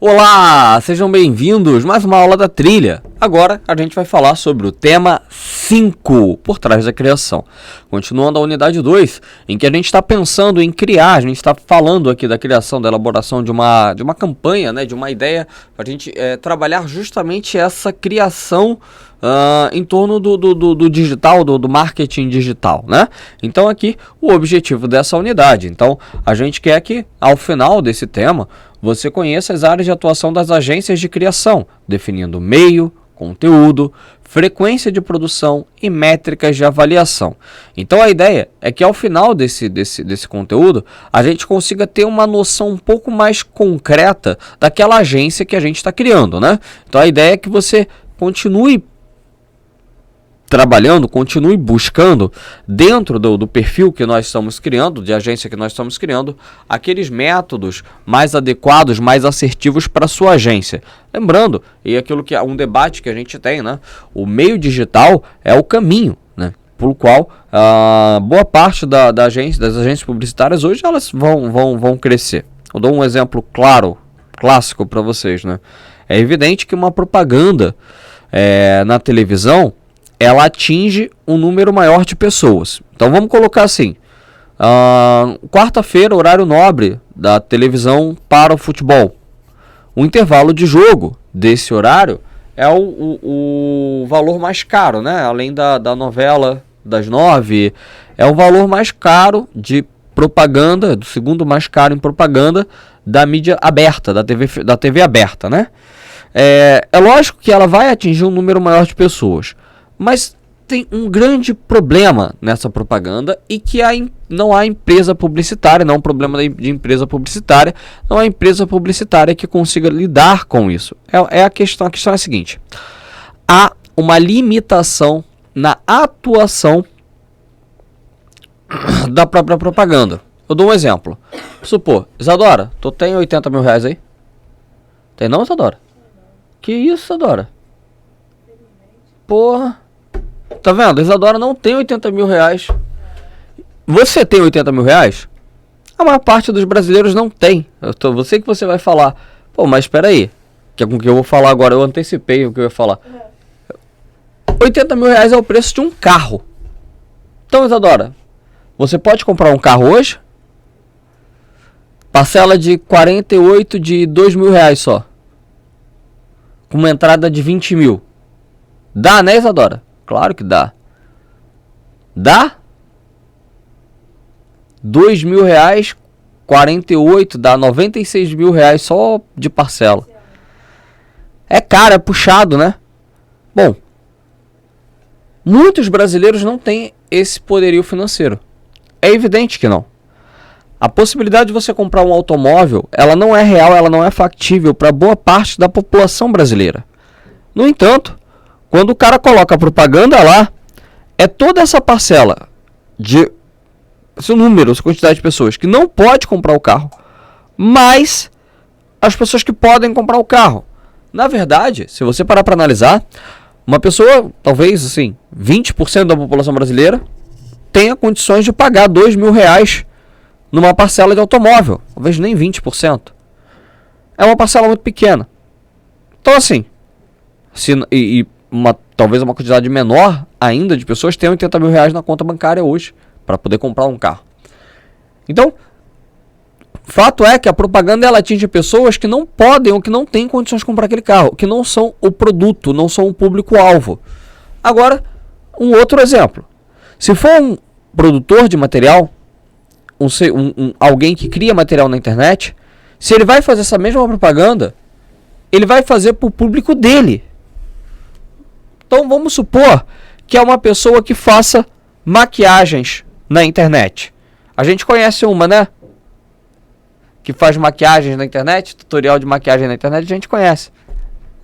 Olá, sejam bem-vindos, mais uma aula da trilha. Agora a gente vai falar sobre o tema 5, por trás da criação. Continuando a unidade 2, em que a gente está pensando em criar, a gente está falando aqui da criação, da elaboração de uma campanha, né, de uma ideia, para a gente trabalhar justamente essa criação em torno do digital, do marketing digital, né? Então aqui o objetivo dessa unidade. Então a gente quer que ao final desse tema você conheça as áreas de atuação das agências de criação, definindo meio, conteúdo, frequência de produção e métricas de avaliação. Então a ideia é que ao final desse conteúdo a gente consiga ter uma noção um pouco mais concreta daquela agência que a gente está criando, né? Então a ideia é que você continue trabalhando, continue buscando dentro do perfil que nós estamos criando, de agência que nós estamos criando, aqueles métodos mais adequados, mais assertivos para a sua agência. Lembrando, e aquilo que é um debate que a gente tem, né? O meio digital é o caminho, né? Pelo qual boa parte das agências publicitárias hoje elas vão crescer. Eu dou um exemplo clássico para vocês, né? É evidente que uma propaganda na televisão ela atinge um número maior de pessoas. Então vamos colocar assim, quarta-feira, horário nobre da televisão para o futebol. O intervalo de jogo desse horário é o valor mais caro, né? Além da novela das 9, é o valor mais caro de propaganda, do segundo mais caro em propaganda da mídia aberta, da TV aberta, né? É lógico que ela vai atingir um número maior de pessoas. Mas tem um grande problema nessa propaganda e que não há empresa publicitária, não é um problema de empresa publicitária, não há empresa publicitária que consiga lidar com isso. A questão é a seguinte: há uma limitação na atuação da própria propaganda. Eu dou um exemplo. Supor, Isadora, tu tem 80 mil reais aí? Tem não, Isadora? Que isso, Isadora? Porra. Tá vendo? A Isadora não tem 80 mil reais. Você tem 80 mil reais? A maior parte dos brasileiros não tem. Você que você vai falar. Pô, mas espera aí. Que é com o que eu vou falar agora. Eu antecipei o que eu ia falar. 80 mil reais é o preço de um carro. Então, Isadora, você pode comprar um carro hoje? Parcela de 48 de 2 mil reais só. Com uma entrada de 20 mil. Dá, né, Isadora? Claro que dá. Dá? 2 mil reais, 48, dá 96 mil reais só de parcela. É caro, é puxado, né? Bom, muitos brasileiros não têm esse poderio financeiro. É evidente que não. A possibilidade de você comprar um automóvel, ela não é real, ela não é factível para boa parte da população brasileira. No entanto, quando o cara coloca a propaganda lá, é toda essa parcela de seu número, essa quantidade de pessoas que não pode comprar o carro, mais as pessoas que podem comprar o carro. Na verdade, se você parar para analisar, uma pessoa, talvez assim, 20% da população brasileira tenha condições de pagar 2 mil reais numa parcela de automóvel. Talvez nem 20%. É uma parcela muito pequena. Então assim, talvez uma quantidade menor ainda de pessoas tenham 80 mil reais na conta bancária hoje para poder comprar um carro. Então, fato é que a propaganda ela atinge pessoas que não podem ou que não têm condições de comprar aquele carro, que não são o produto, não são o público-alvo. Agora, um outro exemplo. Se for um produtor de material, alguém que cria material na internet, se ele vai fazer essa mesma propaganda, ele vai fazer para o público dele. Então vamos supor que é uma pessoa que faça maquiagens na internet. A gente conhece uma, né? Que faz maquiagens na internet, tutorial de maquiagem na internet, a gente conhece.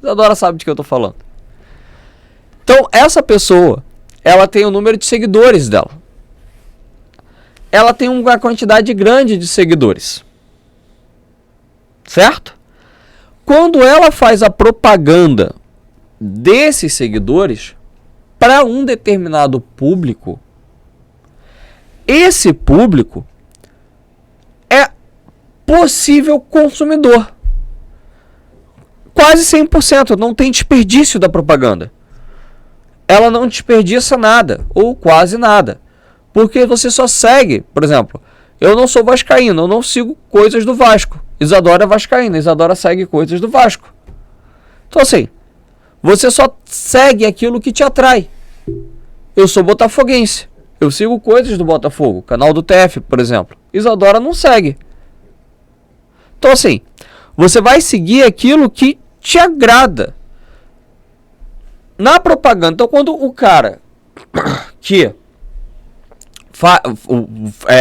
Isadora sabe de que eu estou falando. Então essa pessoa, ela tem o número de seguidores dela. Ela tem uma quantidade grande de seguidores. Certo? Quando ela faz a propaganda desses seguidores para um determinado público, esse público é possível consumidor. quase 100%, não tem desperdício da propaganda. Ela não desperdiça nada, ou quase nada. Porque você só segue, por exemplo, eu não sou vascaíno, eu não sigo coisas do Vasco. Isadora é vascaína, Isadora segue coisas do Vasco. Então assim, você só segue aquilo que te atrai. Eu sou botafoguense, eu sigo coisas do Botafogo, canal do TF, por exemplo. Isadora não segue. Então assim, você vai seguir aquilo que te agrada. Na propaganda, então quando o cara que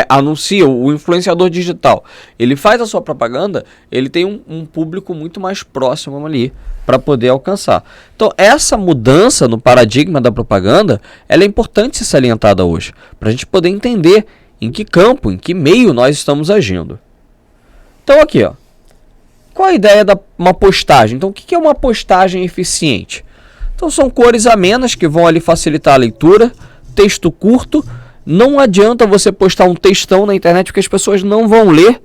anuncia, o influenciador digital, ele faz a sua propaganda, ele tem um público muito mais próximo ali para poder alcançar. Então essa mudança no paradigma da propaganda, ela é importante ser salientada hoje, para a gente poder entender em que campo, em que meio nós estamos agindo. Então aqui, ó, qual a ideia de uma postagem? Então o que é uma postagem eficiente? Então são cores amenas que vão ali facilitar a leitura, texto curto. Não adianta você postar um textão na internet porque as pessoas não vão ler.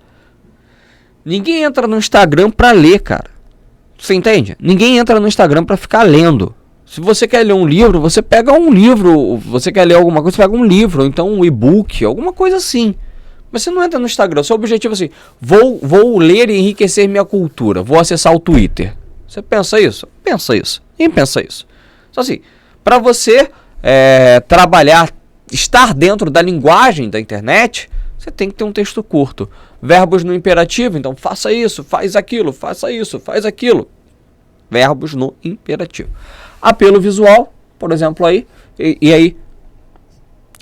Ninguém entra no Instagram para ler, cara. Você entende? Ninguém entra no Instagram para ficar lendo. Se você quer ler um livro, você pega um livro. Você quer ler alguma coisa, você pega um livro. Ou então um e-book, alguma coisa assim. Mas você não entra no Instagram. Seu objetivo é assim, vou ler e enriquecer minha cultura. Vou acessar o Twitter. Você pensa isso? Pensa isso. Quem pensa isso? Só assim, para você trabalhar, estar dentro da linguagem da internet, você tem que ter um texto curto. Verbos no imperativo, então faça isso, faz aquilo, faça isso, faz aquilo. Verbos no imperativo. Apelo visual, por exemplo, aí. E aí,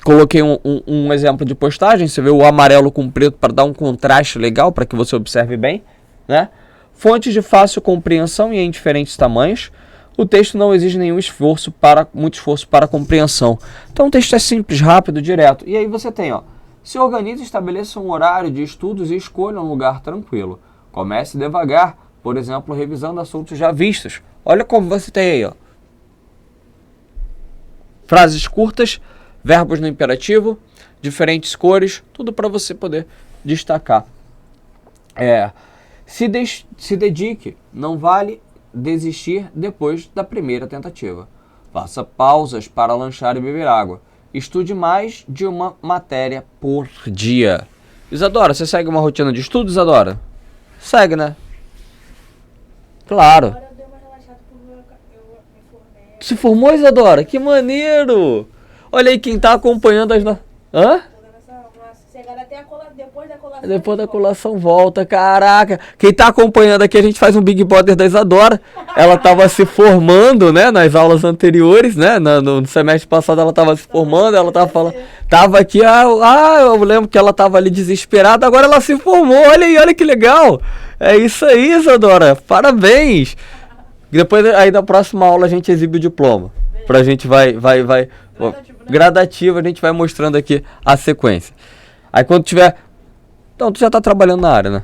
coloquei um exemplo de postagem. Você vê o amarelo com preto para dar um contraste legal, para que você observe bem, né? Fontes de fácil compreensão e em diferentes tamanhos. O texto não exige nenhum muito esforço para compreensão. Então o texto é simples, rápido, direto. E aí você tem, ó, se organize e estabeleça um horário de estudos e escolha um lugar tranquilo. Comece devagar, por exemplo, revisando assuntos já vistos. Olha como você tem aí, ó. Frases curtas, verbos no imperativo, diferentes cores, tudo para você poder destacar. Se dedique, não vale desistir depois da primeira tentativa. Faça pausas para lanchar e beber água. Estude mais de uma matéria por dia. Isadora, você segue uma rotina de estudo, Isadora? Segue, né? Claro. Se formou, Isadora? Que maneiro! Olha aí quem tá acompanhando as... Hã? Depois da colação volta, caraca. Quem tá acompanhando aqui, a gente faz um Big Brother da Isadora. Ela tava se formando, né, nas aulas anteriores, né, no semestre passado ela tava se formando, ela tava falando, tava aqui, eu lembro que ela tava ali desesperada, agora ela se formou, olha aí, olha que legal. É isso aí, Isadora, parabéns. Depois, aí na próxima aula a gente exibe o diploma. Pra gente vai gradativo, a gente vai mostrando aqui a sequência. Aí quando tiver... Então, tu já tá trabalhando na área, né?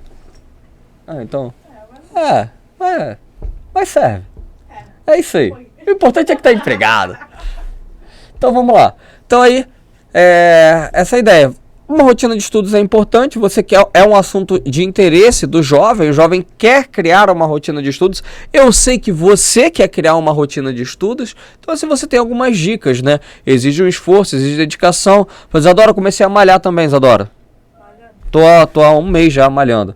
Então... Mas serve. É isso aí. O importante é que tá empregado. Então, vamos lá. Então, aí... essa ideia. Uma rotina de estudos é importante. Você quer... É um assunto de interesse do jovem. O jovem quer criar uma rotina de estudos. Eu sei que você quer criar uma rotina de estudos. Então, assim, você tem algumas dicas, né? Exige um esforço, exige dedicação. Mas, Isadora, comecei a malhar também, Isadora. Tô há um mês já malhando.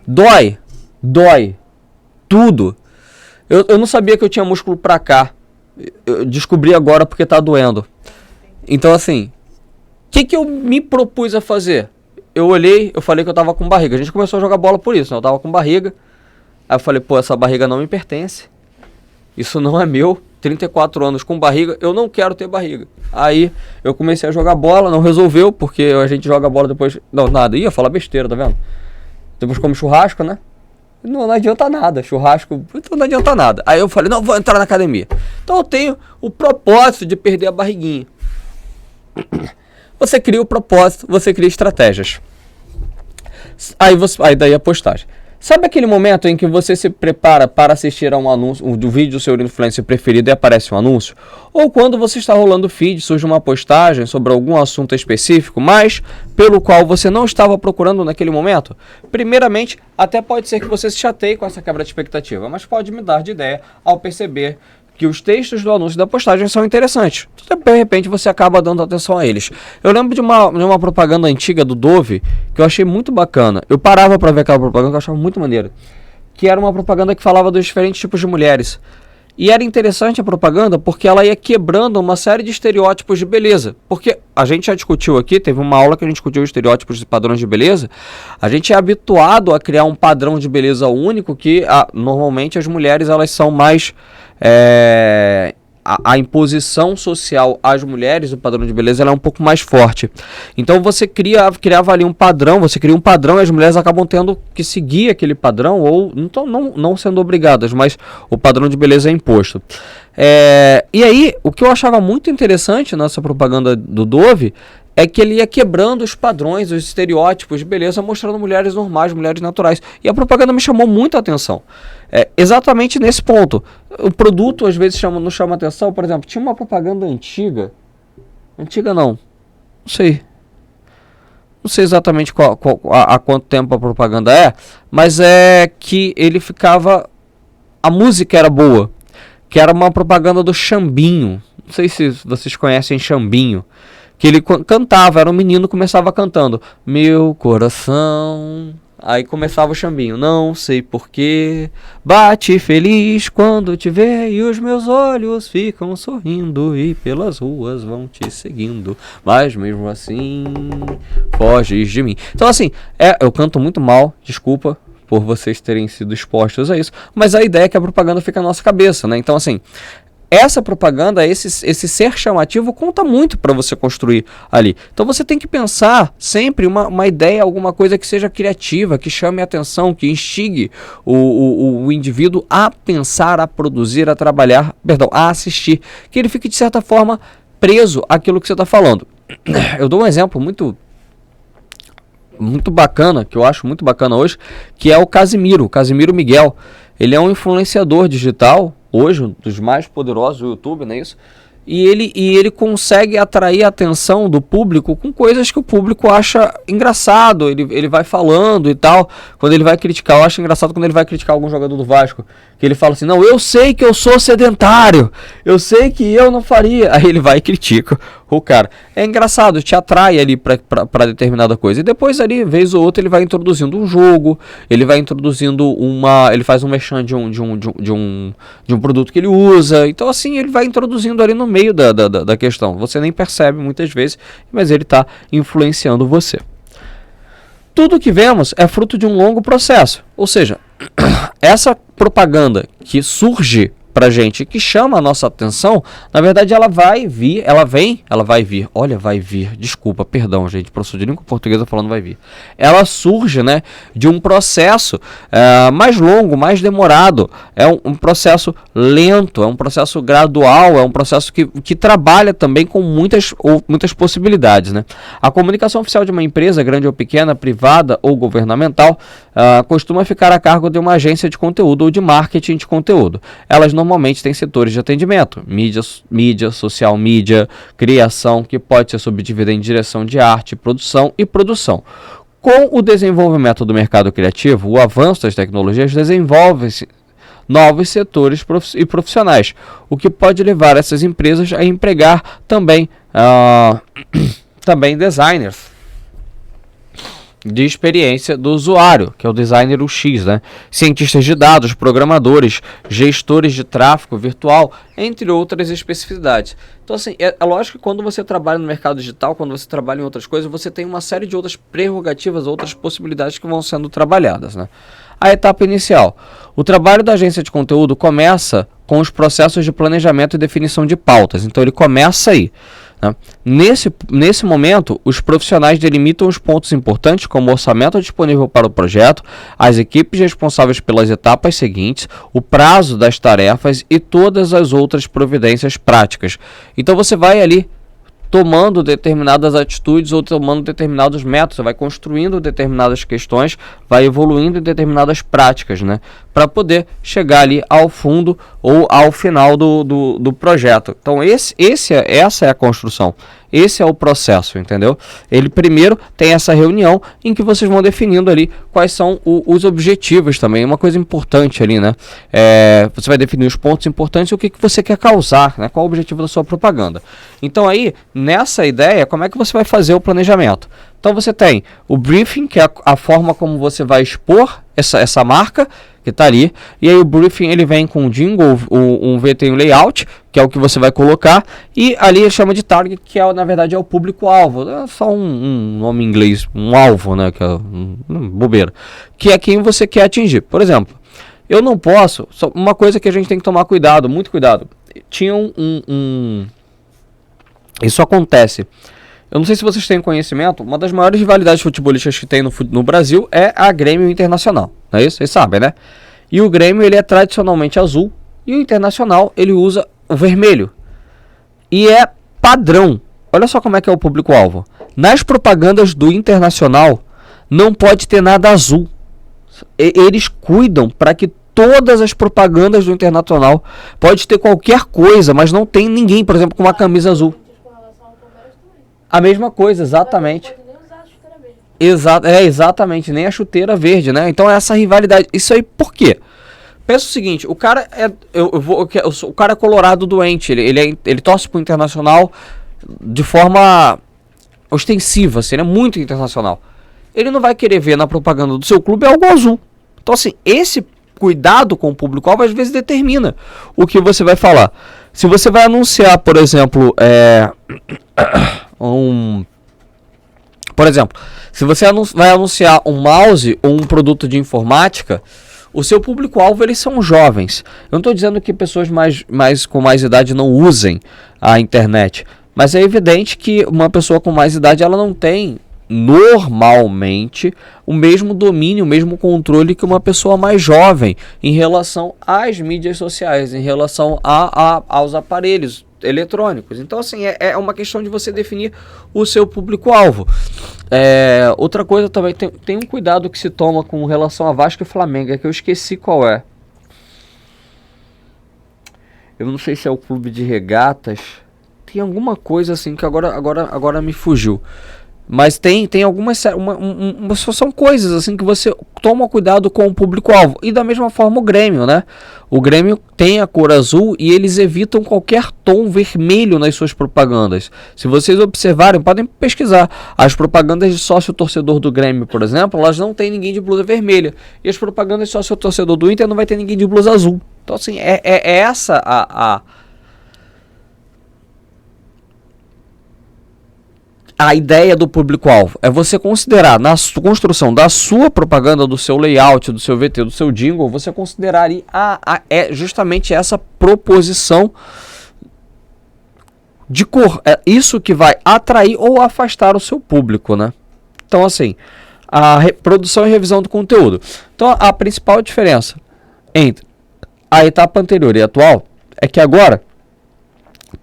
Dói. Tudo. Eu não sabia que eu tinha músculo pra cá. Eu descobri agora porque tá doendo. Então, assim, o que eu me propus a fazer? Eu olhei, eu falei que eu tava com barriga. A gente começou a jogar bola por isso, né? Eu tava com barriga. Aí eu falei, essa barriga não me pertence. Isso não é meu. 34 anos com barriga, eu não quero ter barriga. Aí eu comecei a jogar bola, não resolveu, porque a gente joga bola depois... Não, nada, ia falar besteira, tá vendo? Depois come churrasco, né? Não adianta nada, churrasco, então não adianta nada. Aí eu falei, não, vou entrar na academia. Então eu tenho o propósito de perder a barriguinha. Você cria o propósito, você cria estratégias. Aí daí a postagem. Sabe aquele momento em que você se prepara para assistir a um anúncio, do vídeo do seu influencer preferido e aparece um anúncio? Ou quando você está rolando o feed, surge uma postagem sobre algum assunto específico, mas pelo qual você não estava procurando naquele momento? Primeiramente, até pode ser que você se chateie com essa quebra de expectativa, mas pode mudar de ideia ao perceber que os textos do anúncio da postagem são interessantes. De repente você acaba dando atenção a eles. Eu lembro de uma propaganda antiga do Dove que eu achei muito bacana. Eu parava para ver aquela propaganda que eu achava muito maneira. Que era uma propaganda que falava dos diferentes tipos de mulheres. E era interessante a propaganda porque ela ia quebrando uma série de estereótipos de beleza. Porque a gente já discutiu aqui, teve uma aula que a gente discutiu os estereótipos e padrões de beleza. A gente é habituado a criar um padrão de beleza único que normalmente as mulheres elas são mais... A imposição social às mulheres, o padrão de beleza, ela é um pouco mais forte. Então você criava ali um padrão, você cria um padrão e as mulheres acabam tendo que seguir aquele padrão, ou não sendo obrigadas, mas o padrão de beleza é imposto. E aí, o que eu achava muito interessante nessa propaganda do Dove é que ele ia quebrando os padrões, os estereótipos de beleza, mostrando mulheres normais, mulheres naturais. E a propaganda me chamou muito a atenção. Exatamente nesse ponto. O produto às vezes não chama atenção. Por exemplo, tinha uma propaganda antiga. Antiga não sei. Não sei exatamente há quanto tempo a propaganda é. Mas é que ele ficava... A música era boa. Que era uma propaganda do Xambinho. Não sei se vocês conhecem Xambinho. Que ele cantava, era um menino, começava cantando meu coração, aí começava o Xambinho, não sei porquê, bate feliz quando te vê e os meus olhos ficam sorrindo e pelas ruas vão te seguindo, mas mesmo assim foges de mim. Então assim, eu canto muito mal, desculpa por vocês terem sido expostos a isso, mas a ideia é que a propaganda fica na nossa cabeça, né? Então assim, essa propaganda, esse ser chamativo conta muito para você construir ali. Então você tem que pensar sempre uma ideia, alguma coisa que seja criativa, que chame a atenção, que instigue o indivíduo a pensar, a produzir, a trabalhar, a assistir. Que ele fique de certa forma preso àquilo que você está falando. Eu dou um exemplo muito bacana, que eu acho muito bacana hoje, que é o Casimiro Miguel. Ele é um influenciador digital, hoje um dos mais poderosos do YouTube, não é isso? E ele consegue atrair a atenção do público com coisas que o público acha engraçado. Ele vai falando e tal. Quando ele vai criticar, eu acho engraçado quando ele vai criticar algum jogador do Vasco, que ele fala assim, não, eu sei que eu sou sedentário, eu sei que eu não faria. Aí ele vai e critica o cara. É engraçado, te atrai ali para determinada coisa. E depois ali, vez ou outra, ele vai introduzindo um jogo, ele vai introduzindo ele faz um merchan de um produto que ele usa. Então assim, ele vai introduzindo ali no meio da questão. Você nem percebe muitas vezes, mas ele está influenciando você. Tudo que vemos é fruto de um longo processo. Ou seja, essa propaganda que surge pra gente, que chama a nossa atenção, na verdade ela vai vir, desculpa, perdão gente, professor de língua portuguesa falando vai vir. Ela surge, né, de um processo mais longo, mais demorado, é um processo lento, é um processo gradual, é um processo que trabalha também com muitas possibilidades, né. A comunicação oficial de uma empresa, grande ou pequena, privada ou governamental, costuma ficar a cargo de uma agência de conteúdo ou de marketing de conteúdo. Elas normalmente têm setores de atendimento, mídia, social media, criação, que pode ser subdividida em direção de arte, produção e produção. Com o desenvolvimento do mercado criativo, o avanço das tecnologias desenvolve-se novos setores e profissionais, o que pode levar essas empresas a empregar também designers de experiência do usuário, que é o designer UX, né? Cientistas de dados, programadores, gestores de tráfego virtual, entre outras especificidades. Então, assim, é lógico que quando você trabalha no mercado digital, quando você trabalha em outras coisas, você tem uma série de outras prerrogativas, outras possibilidades que vão sendo trabalhadas, né? A etapa inicial. O trabalho da agência de conteúdo começa com os processos de planejamento e definição de pautas. Então, ele começa aí. Nesse momento, os profissionais delimitam os pontos importantes, como o orçamento disponível para o projeto, as equipes responsáveis pelas etapas seguintes, o prazo das tarefas e todas as outras providências práticas. Então você vai ali tomando determinadas atitudes ou tomando determinados métodos, você vai construindo determinadas questões, vai evoluindo em determinadas práticas, né? Para poder chegar ali ao fundo ou ao final do projeto. Então essa é a construção, esse é o processo, entendeu? Ele primeiro tem essa reunião em que vocês vão definindo ali quais são os objetivos também, uma coisa importante ali, né? Você vai definir os pontos importantes e o que você quer causar, né? Qual o objetivo da sua propaganda. Então aí, nessa ideia, como é que você vai fazer o planejamento? Então você tem o briefing, que é a forma como você vai expor essa marca, que está ali, e aí o briefing ele vem com um jingle, um VT e um layout, que é o que você vai colocar, e ali ele chama de target, que na verdade é o público-alvo, é só um nome em inglês, um alvo, né, que é bobeira, que é quem você quer atingir. Por exemplo, eu não posso, uma coisa que a gente tem que tomar cuidado, muito cuidado, tinha isso acontece. Eu não sei se vocês têm conhecimento, uma das maiores rivalidades futebolísticas que tem no Brasil é a Grêmio Internacional, não é isso? Vocês sabem, né? E o Grêmio ele é tradicionalmente azul e o Internacional ele usa o vermelho. E é padrão. Olha só como é que é o público-alvo. Nas propagandas do Internacional não pode ter nada azul. Eles cuidam para que todas as propagandas do Internacional pode ter qualquer coisa, mas não tem ninguém, por exemplo, com uma camisa azul. A mesma coisa, exatamente. Exatamente, nem a chuteira verde, né? Então essa rivalidade, isso aí por quê? Pensa o seguinte, o cara o cara é colorado doente, ele torce pro Internacional de forma ostensiva, assim, ele é muito internacional. Ele não vai querer ver na propaganda do seu clube algo azul. Então assim, esse cuidado com o público-alvo às vezes determina o que você vai falar. Se você vai anunciar, por exemplo, por exemplo, se você vai anunciar um mouse ou um produto de informática, o seu público-alvo eles são jovens. Eu não estou dizendo que pessoas com mais idade não usem a internet, mas é evidente que uma pessoa com mais idade ela não tem normalmente o mesmo domínio, o mesmo controle que uma pessoa mais jovem em relação às mídias sociais, em relação aos aparelhos eletrônicos. Então assim, é uma questão de você definir o seu público-alvo. Outra coisa também, tem um cuidado que se toma com relação a Vasco e Flamengo, que eu esqueci qual é. Eu não sei se é o clube de regatas, tem alguma coisa assim que agora me fugiu. Mas tem algumas são coisas assim que você toma cuidado com o público-alvo. E da mesma forma o Grêmio, né? O Grêmio tem a cor azul e eles evitam qualquer tom vermelho nas suas propagandas. Se vocês observarem, podem pesquisar. As propagandas de sócio-torcedor do Grêmio, por exemplo, elas não tem ninguém de blusa vermelha. E as propagandas de sócio-torcedor do Inter não vai ter ninguém de blusa azul. Então assim, essa a ideia do público-alvo. É você considerar na construção da sua propaganda, do seu layout, do seu VT, do seu jingle, você considerar ali justamente essa proposição de cor. É isso que vai atrair ou afastar o seu público, né? Então, assim, a produção e revisão do conteúdo. Então, a principal diferença entre a etapa anterior e a atual é que agora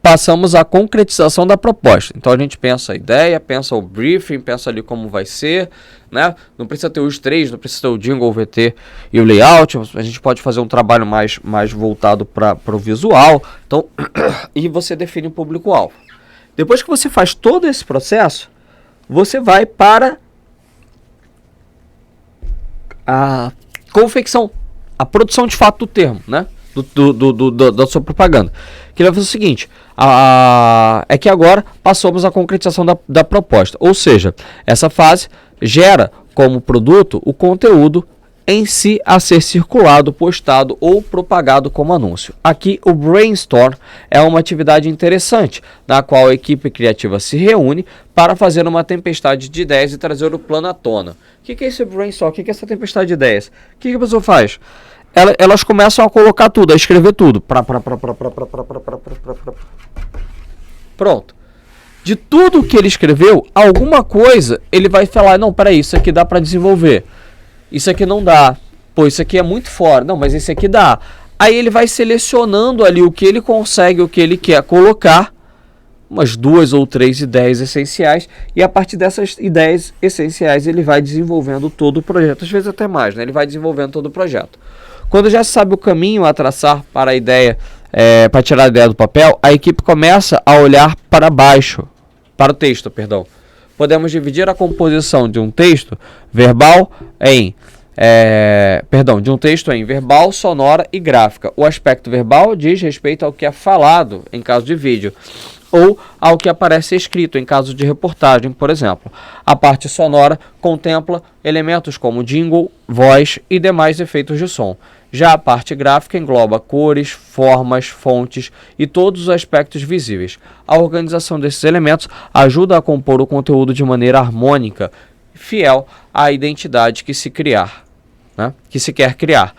passamos à concretização da proposta. Então a gente pensa a ideia, pensa o briefing, pensa ali como vai ser, né? Não precisa ter os três, não precisa ter o jingle, o VT e o layout. A gente pode fazer um trabalho mais voltado para o visual. Então, e você define o público-alvo. Depois que você faz todo esse processo, você vai para a confecção, a produção de fato do termo, né? Da sua propaganda. Que vai fazer o seguinte, é que agora passamos à concretização da proposta. Ou seja, essa fase gera como produto o conteúdo em si a ser circulado, postado ou propagado como anúncio. Aqui o brainstorm é uma atividade interessante, na qual a equipe criativa se reúne para fazer uma tempestade de ideias e trazer o plano à tona. O que é esse brainstorm? O que é essa tempestade de ideias? O que a pessoa faz? Elas começam a colocar tudo, a escrever tudo. Pronto. De tudo que ele escreveu, alguma coisa ele vai falar, não, peraí, isso aqui dá para desenvolver. Isso aqui não dá. Pô, isso aqui é muito fora. Não, mas esse aqui dá. Aí ele vai selecionando ali o que ele consegue, o que ele quer colocar, umas 2 ou 3 ideias essenciais, e a partir dessas ideias essenciais ele vai desenvolvendo todo o projeto, às vezes até mais, né? Ele vai desenvolvendo todo o projeto. Quando já sabe o caminho a traçar para a ideia, para tirar a ideia do papel, a equipe começa a olhar para baixo, para o texto, perdão. Podemos dividir a composição de um texto verbal em de um texto em verbal, sonora e gráfica. O aspecto verbal diz respeito ao que é falado em caso de vídeo, ou ao que aparece escrito em caso de reportagem, por exemplo. A parte sonora contempla elementos como jingle, voz e demais efeitos de som. Já a parte gráfica engloba cores, formas, fontes e todos os aspectos visíveis. A organização desses elementos ajuda a compor o conteúdo de maneira harmônica, fiel à identidade que se quer criar,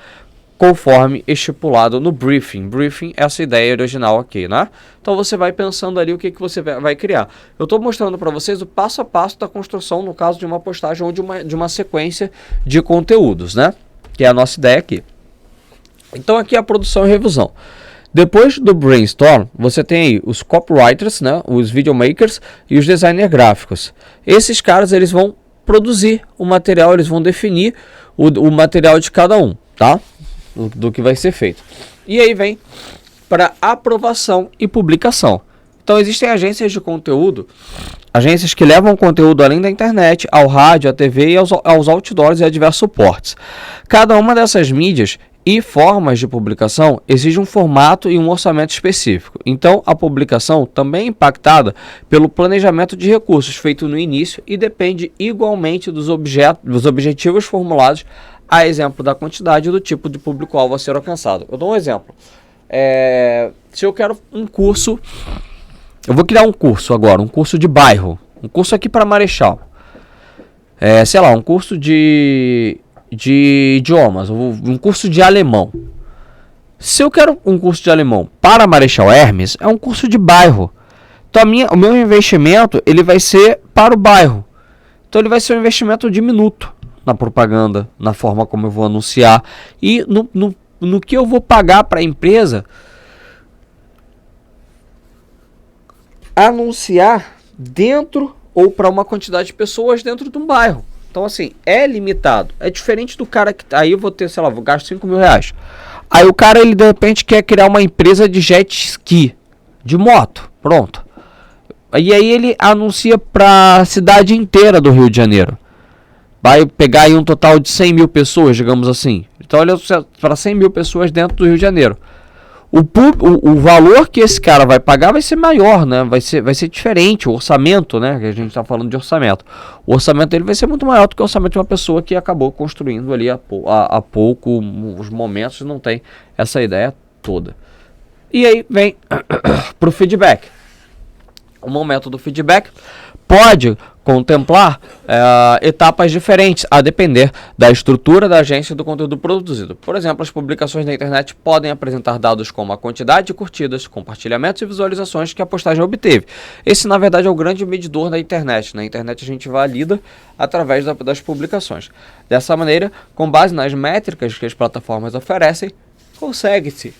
conforme estipulado no briefing. Briefing é essa ideia original aqui, né? Então você vai pensando ali o que você vai criar. Eu estou mostrando para vocês o passo a passo da construção, no caso de uma postagem ou de uma sequência de conteúdos, né? Que é a nossa ideia aqui. Então aqui é a produção e revisão. Depois do brainstorm, você tem aí os copywriters, né? Os videomakers e os designers gráficos. Esses caras, eles vão produzir o material, eles vão definir o material de cada um, tá? Do que vai ser feito. E aí vem para aprovação e publicação. Então existem agências de conteúdo, agências que levam conteúdo além da internet, ao rádio, à TV e aos outdoors e a diversos suportes. Cada uma dessas mídias e formas de publicação exige um formato e um orçamento específico. Então, a publicação também é impactada pelo planejamento de recursos feito no início e depende igualmente dos objetivos formulados, a exemplo da quantidade e do tipo de público-alvo a ser alcançado. Eu dou um exemplo. Se eu quero um curso, eu vou criar um curso agora, um curso de bairro, um curso aqui para Marechal. Sei lá, um curso de idiomas, um curso de alemão. Se eu quero um curso de alemão para Marechal Hermes, é um curso de bairro. Então o meu investimento ele vai ser para o bairro. Então ele vai ser um investimento diminuto na propaganda, na forma como eu vou anunciar e no que eu vou pagar para a empresa anunciar dentro ou para uma quantidade de pessoas dentro de um bairro. Então, assim, é limitado. É diferente do cara que... Aí eu vou ter, sei lá, vou gastar 5 mil reais. Aí o cara, ele de repente quer criar uma empresa de jet ski, de moto. Pronto. E aí ele anuncia para a cidade inteira do Rio de Janeiro. Vai pegar aí um total de 100 mil pessoas, digamos assim. Então, olha, para 100 mil pessoas dentro do Rio de Janeiro. O valor que esse cara vai pagar vai ser maior, né? Vai ser diferente, o orçamento, né? Que a gente está falando de orçamento. O orçamento dele vai ser muito maior do que o orçamento de uma pessoa que acabou construindo ali há pouco os momentos e não tem essa ideia toda. E aí vem para o feedback. O momento do feedback pode contemplar etapas diferentes, a depender da estrutura da agência e do conteúdo produzido. Por exemplo, as publicações na internet podem apresentar dados como a quantidade de curtidas, compartilhamentos e visualizações que a postagem obteve. Esse, na verdade, é o grande medidor da internet. Na internet a gente valida através das publicações. Dessa maneira, com base nas métricas que as plataformas oferecem, consegue-se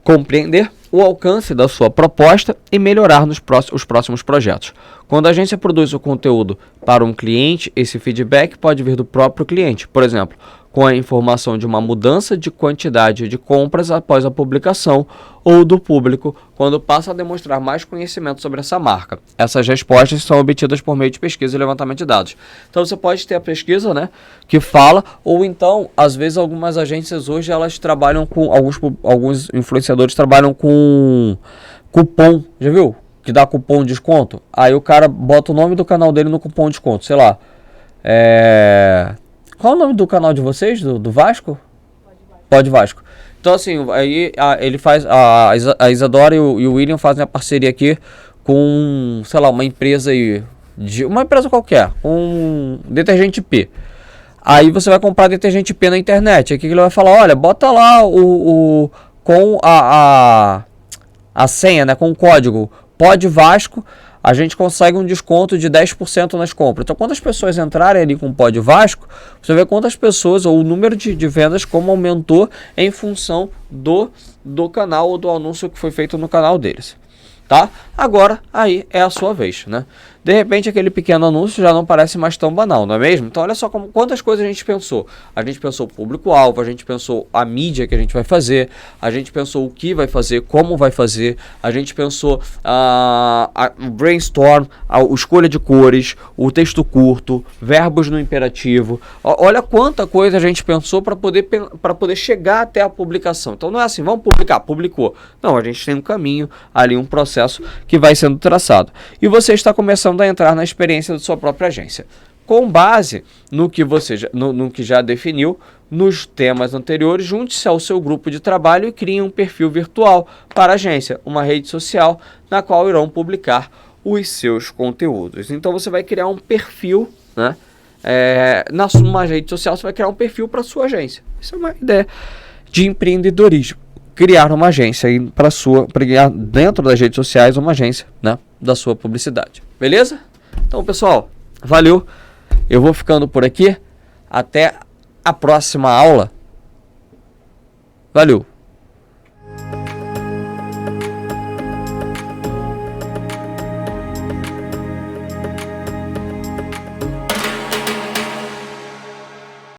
compreender o alcance da sua proposta e melhorar os próximos projetos. Quando a agência produz o conteúdo para um cliente, esse feedback pode vir do próprio cliente. Por exemplo, com a informação de uma mudança de quantidade de compras após a publicação, ou do público quando passa a demonstrar mais conhecimento sobre essa marca. Essas respostas são obtidas por meio de pesquisa e levantamento de dados. Então você pode ter a pesquisa, né, que fala, ou então, às vezes algumas agências hoje elas trabalham com, alguns influenciadores trabalham com cupom, já viu? Que dá cupom de desconto. Aí o cara bota o nome do canal dele no cupom de desconto, sei lá. Qual é o nome do canal de vocês, do Vasco? Pode Vasco. Então assim, aí ele faz, a Isadora e o William fazem a parceria aqui com, sei lá, uma empresa aí, uma empresa qualquer, um detergente P. Aí você vai comprar detergente P na internet, aqui ele vai falar, olha, bota lá com a senha, né, com o código Pod Vasco, a gente consegue um desconto de 10% nas compras. Então, quando as pessoas entrarem ali com o Pod Vasco, você vê quantas pessoas, ou o número de vendas, como aumentou em função do canal ou do anúncio que foi feito no canal deles. Tá? Agora, aí é a sua vez, né? De repente, aquele pequeno anúncio já não parece mais tão banal, não é mesmo? Então, olha só quantas coisas a gente pensou. A gente pensou o público-alvo, a gente pensou a mídia que a gente vai fazer, a gente pensou o que vai fazer, como vai fazer, a gente pensou o brainstorm, a escolha de cores, o texto curto, verbos no imperativo. Olha quanta coisa a gente pensou para poder chegar até a publicação. Então, não é assim, vamos publicar, publicou. Não, a gente tem um caminho ali, um processo que vai sendo traçado. E você está começando a entrar na experiência da sua própria agência. Com base no que você no que já definiu nos temas anteriores, junte-se ao seu grupo de trabalho e crie um perfil virtual para a agência, uma rede social na qual irão publicar os seus conteúdos. Então você vai criar um perfil, né? Na sua rede social você vai criar um perfil para a sua agência. Isso é uma ideia de empreendedorismo. Criar uma agência para criar dentro das redes sociais uma agência, né, da sua publicidade. Beleza? Então, pessoal, valeu. Eu vou ficando por aqui. Até a próxima aula. Valeu.